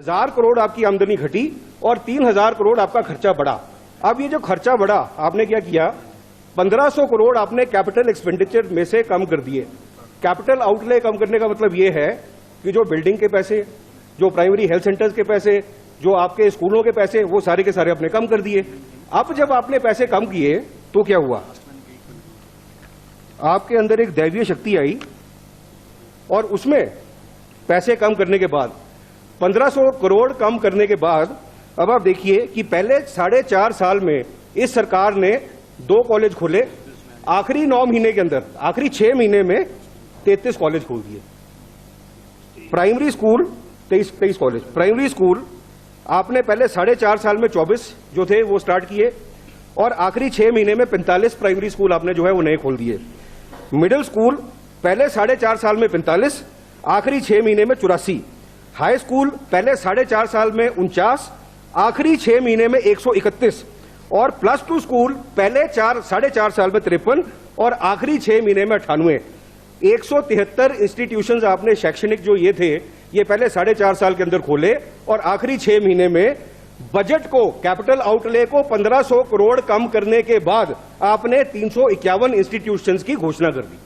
1000 करोड़ आपकी आमदनी घटी और 3000 करोड़ आपका खर्चा बढ़ा। अब ये जो खर्चा बढ़ा आपने क्या किया, 1500 करोड़ आपने कैपिटल एक्सपेंडिचर में से कम कर दिए। कैपिटल आउटले कम करने का मतलब ये है कि जो बिल्डिंग के पैसे, जो प्राइमरी हेल्थ सेंटर्स के पैसे, जो आपके स्कूलों के पैसे, वो सारे के सारे आपने कम कर दिए। अब जब आपने पैसे कम किए तो क्या हुआ, आपके अंदर एक दैवीय शक्ति आई और उसमें पैसे कम करने के बाद 1500 करोड़ कम करने के बाद अब आप देखिए कि पहले 4.5 साल में इस सरकार ने 2 कॉलेज खोले, आखिरी 9 महीने के अंदर, आखिरी 6 महीने में 33 कॉलेज खोल दिए। Primary school 23 college, primary school आपने पहले 4.5 साल में 24 जो थे वो स्टार्ट किए और आखिरी 6 महीने में 45 प्राइमरी स्कूल आपने जो है वो नए खोल दिए। मिडिल स्कूल पहले 4.5 साल में 45, आखिरी 6 महीने में 84। हाई स्कूल पहले 4.5 साल में 49, आखिरी 6 महीने में 131 और प्लस 2 स्कूल पहले 4.5 साल में 53 और आखिरी 6 महीने में 98। 173 इंस्टीट्यूशंस आपने शैक्षणिक जो ये थे ये पहले 4.5 साल के अंदर खोले और आखिरी 6 महीने में बजट को, कैपिटल आउटले को 1500 करोड़ कम करने के बाद आपने 351 इंस्टीट्यूशंस की घोषणा कर दी।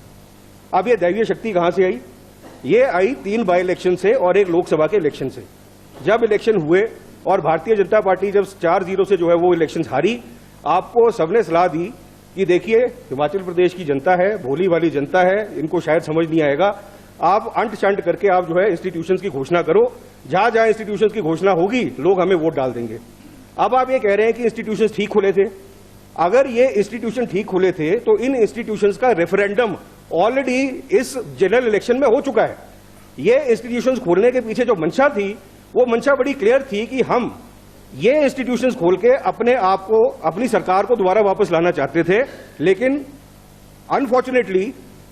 अब ये दैवीय शक्ति कहां से आई? ये आई 3 बाई इलेक्शन से और 1 लोकसभा के इलेक्शन से। जब इलेक्शन हुए और भारतीय जनता पार्टी जब 4-0 से जो है वो इलेक्शन हारी, आपको सबने सलाह दी कि देखिए हिमाचल प्रदेश की जनता है, भोली वाली जनता है, इनको शायद समझ नहीं आएगा, आप अंट शंट करके आप जो है इंस्टीट्यूशंस की घोषणा करो, जहां जहां इंस्टीट्यूशंस की घोषणा होगी लोग हमें वोट डाल देंगे। अब आप ये कह रहे हैं कि इंस्टीट्यूशंस ठीक खुले थे। अगर ये इंस्टीट्यूशन ठीक खुले थे तो इन इंस्टीट्यूशंस का रेफरेंडम ऑलरेडी इस जनरल इलेक्शन में हो चुका है। ये इंस्टीट्यूशंस खोलने के पीछे जो मंशा थी वो मंशा बड़ी क्लियर थी कि हम ये इंस्टीट्यूशंस खोल के अपने आप को, अपनी सरकार को दोबारा वापस लाना चाहते थे। लेकिन अनफॉर्चुनेटली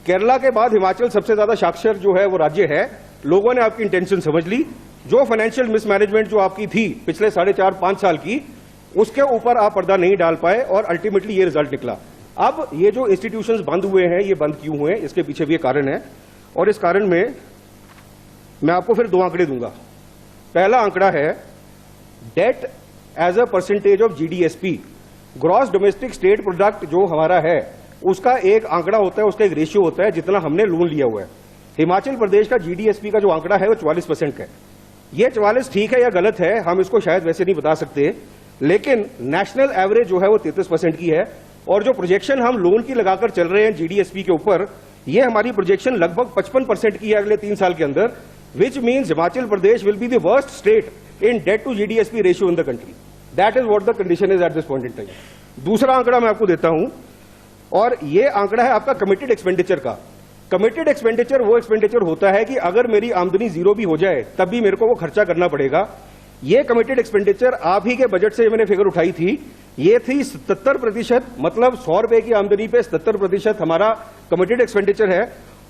केरला के बाद हिमाचल सबसे ज्यादा साक्षर जो है वो राज्य है। लोगों ने आपकी इंटेंशन समझ ली। जो फाइनेंशियल मिसमैनेजमेंट जो आपकी थी पिछले 4.5-5 साल की, उसके ऊपर आप पर्दा नहीं डाल पाए और अल्टीमेटली ये रिजल्ट निकला। अब ये जो इंस्टीट्यूशंस बंद हुए हैं, ये बंद क्यों हुए, इसके पीछे भी एक कारण है और इस कारण में मैं आपको फिर 2 आंकड़े दूंगा। पहला आंकड़ा है debt as a percentage of GDSP, gross domestic state product जो हमारा है उसका एक आंकड़ा होता है, उसका एक रेशियो होता है जितना हमने लोन लिया हुआ है। हिमाचल प्रदेश का जीडीएसपी का जो आंकड़ा है वो 44% का है। ये 44 ठीक है या गलत है हम इसको शायद वैसे नहीं बता सकते, लेकिन नेशनल एवरेज जो है वो 33% की है और जो प्रोजेक्शन हम लोन की लगाकर चल रहे हैं जीडीएसपी के ऊपर, ये हमारी प्रोजेक्शन लगभग 55% की है अगले 3 साल के अंदर, which means Himachal Pradesh will be the worst state in debt to GDSP ratio in the country. That is what the condition is at this point in time. दूसरा आंकड़ा मैं आपको देता हूं और ये आंकड़ा है आपका कमिटेड एक्सपेंडिचर का। कमिटेड एक्सपेंडिचर वो एक्सपेंडिचर होता है कि अगर मेरी आमदनी 0 भी हो जाए तब भी मेरे को वो खर्चा करना पड़ेगा। ये कमिटेड एक्सपेंडिचर आप ही के बजट से मैंने फिगर उठाई थी, ये थी 77%, मतलब 100 रुपए की आमदनी पे 77% हमारा कमिटेड एक्सपेंडिचर है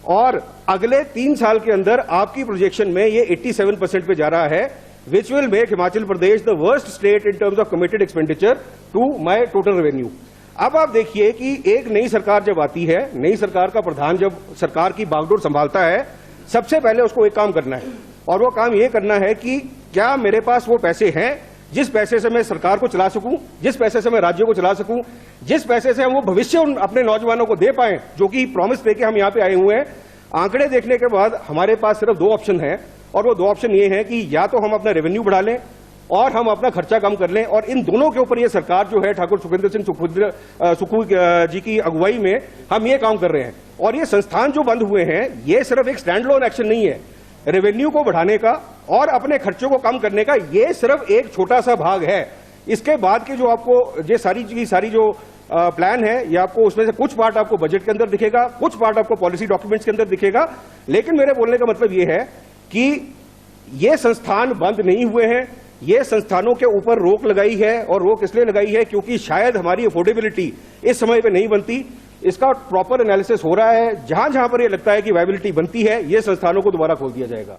और अगले 3 साल के अंदर आपकी प्रोजेक्शन में ये 87% पे जा रहा है, which will make Himachal Pradesh the worst state in terms of committed expenditure to my total revenue. अब आप देखिए कि एक नई सरकार जब आती है, नई सरकार का प्रधान जब सरकार की बागडोर संभालता है, सबसे पहले उसको एक काम करना है और वो काम ये करना है कि क्या मेरे पास वो पैसे हैं जिस पैसे से मैं सरकार को चला सकूं, जिस पैसे से मैं राज्यों को चला सकूं, जिस पैसे से हम वो भविष्य अपने नौजवानों को दे पाएं जो कि प्रॉमिस देके हम यहां पे आए हुए हैं। आंकड़े देखने के बाद हमारे पास सिर्फ 2 ऑप्शन है और वो 2 ऑप्शन ये है कि या तो हम अपना रेवेन्यू बढ़ा लें और हम अपना खर्चा कम कर लें, और इन दोनों के ऊपर ये सरकार जो है ठाकुर सुखविंदर सिंह सुक्खू जी की अगुवाई में हम ये काम कर रहे हैं। और ये संस्थान जो बंद हुए हैं ये सिर्फ एक स्टैंड लोन एक्शन नहीं है, रेवेन्यू को बढ़ाने का और अपने खर्चों को कम करने का ये सिर्फ एक छोटा सा भाग है। इसके बाद की जो आपको ये सारी जो प्लान है ये आपको उसमें से कुछ पार्ट आपको बजट के अंदर दिखेगा, कुछ पार्ट आपको पॉलिसी डॉक्यूमेंट्स के अंदर दिखेगा। लेकिन मेरे बोलने का मतलब ये है कि ये संस्थान बंद नहीं हुए हैं, ये संस्थानों के ऊपर रोक लगाई है और रोक इसलिए लगाई है क्योंकि शायद हमारी अफोर्डेबिलिटी इस समय पे नहीं बनती। इसका प्रॉपर एनालिसिस हो रहा है, जहां जहां पर ये लगता है कि वायबिलिटी बनती है ये संस्थानों को दोबारा खोल दिया जाएगा।